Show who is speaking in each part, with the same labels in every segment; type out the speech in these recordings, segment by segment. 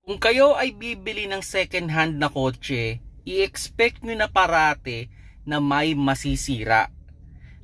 Speaker 1: Kung kayo ay bibili ng second hand na kotse, i-expect nyo na parate na may masisira.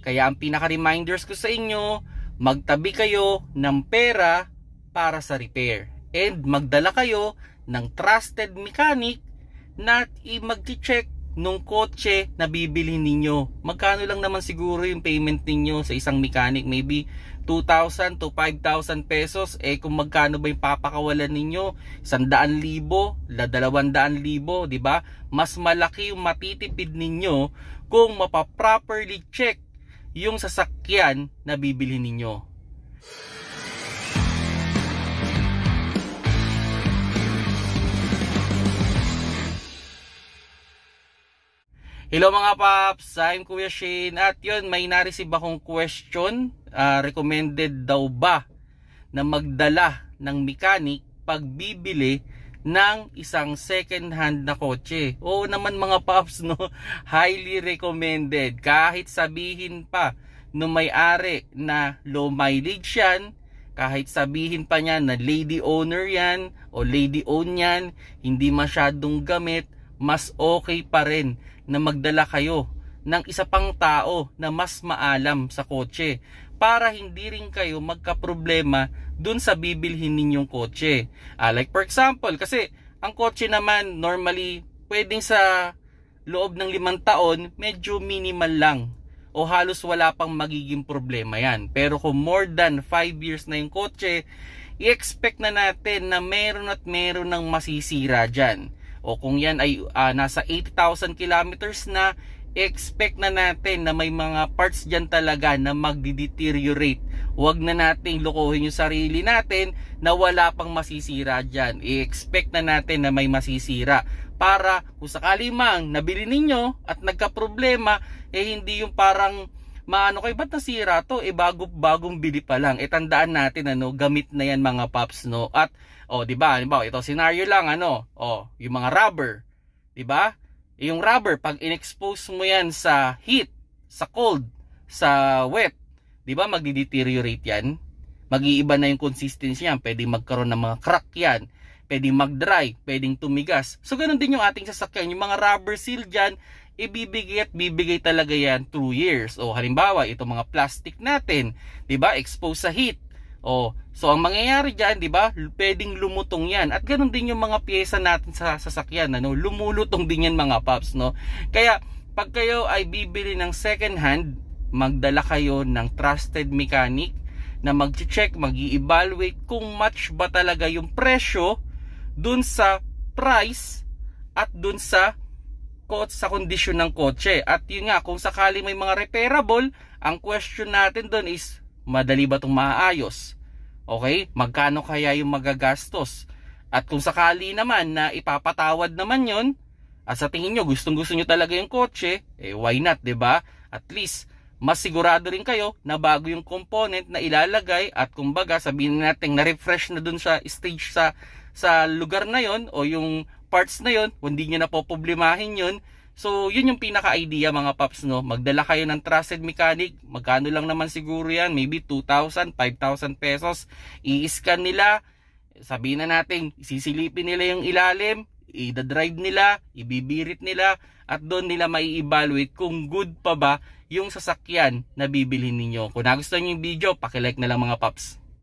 Speaker 1: Kaya ang pinaka-reminders ko sa inyo, magtabi kayo ng pera para sa repair. And magdala kayo ng trusted mechanic na mag-check nung kotse na bibili ninyo. Magkano lang naman siguro yung payment ninyo sa isang mechanic? Maybe 2,000 to 5,000 pesos. Kung magkano ba yung papakawalan ninyo? 100,000, 200,000, di ba? Mas malaki yung matitipid ninyo kung mapaproperly check yung sasakyan na bibili ninyo. Hello mga paps, I'm Kuya Shane at yun, may na-receive akong question. Recommended daw ba na magdala ng mechanic pag bibili ng isang second hand na kotse? Oo naman mga paps, no? Highly recommended. Kahit sabihin pa no may-ari na low mileage yan, kahit sabihin pa niya na lady owner yan o lady own yan, hindi masyadong gamit, mas okay pa rin na magdala kayo ng isa pang tao na mas maalam sa kotse para hindi rin kayo magkaproblema dun sa bibilhin ninyong kotse. Like for example, kasi ang kotse naman normally pwedeng sa loob ng 5 taon medyo minimal lang o halos wala pang magiging problema yan. Pero kung more than 5 years na yung kotse, i-expect na natin na meron at meron ng masisira dyan. O kung yan ay nasa 80,000 kilometers na, expect na natin na may mga parts dyan talaga na magdi-deteriorate. Huwag na nating lokohin yung sarili natin na wala pang masisira dyan. I-expect na natin na may masisira. Para kung sakali mang nabili ninyo at nagka-problema, hindi yung parang maano kayo, ba't nasira to? Bagong bili pa lang. Tandaan natin, gamit na yan mga paps, no? At, di ba, ito scenario lang, yung mga rubber, di ba? Yung rubber, pag in-expose mo yan sa heat, sa cold, sa wet, di ba, magdi-deteriorate yan? Mag-iiba na yung consistency yan. Pwedeng magkaroon ng mga crack yan. Pwedeng mag-dry, pwedeng tumigas. So, ganun din yung ating sasakyan. Yung mga rubber seal dyan, bibigay talaga yan 2 years. O halimbawa, itong mga plastic natin, 'di ba? Exposed sa heat. So ang mangyayari diyan, 'di ba? Pwedeng lumutong 'yan. At ganoon din yung mga piyesa natin sa sasakyan, lumulutong din yan mga paps, no? Kaya pag kayo ay bibili ng second hand, magdala kayo ng trusted mechanic na mag-check, mag-i-evaluate kung match ba talaga yung presyo dun sa price at dun sa kondisyon ng kotse. At yun nga, kung sakali may mga repairable, ang question natin doon is, madali ba itong maayos? Okay? Magkano kaya yung magagastos? At kung sakali naman na ipapatawad naman yon, at sa tingin nyo, gustong-gusto nyo talaga yung kotse, why not, 'di ba? At least, mas sigurado rin kayo na bago yung component na ilalagay at kumbaga sabihin natin na-refresh na dun sa stage sa lugar na yon o yung parts na yon, hindi nyo na po problemahin yun. So yun yung pinaka-idea mga paps, no? Magdala kayo ng trusted mechanic. Magkano lang naman siguro yan, maybe 2,000, 5,000 pesos. I-scan nila, sabihin na natin, sisilipin nila yung ilalim, i-drive nila, ibibirit nila, at doon nila mai-evaluate kung good pa ba yung sasakyan na bibilhin ninyo. Kung nagustuhan nyo yung video, pakilike na lang mga paps.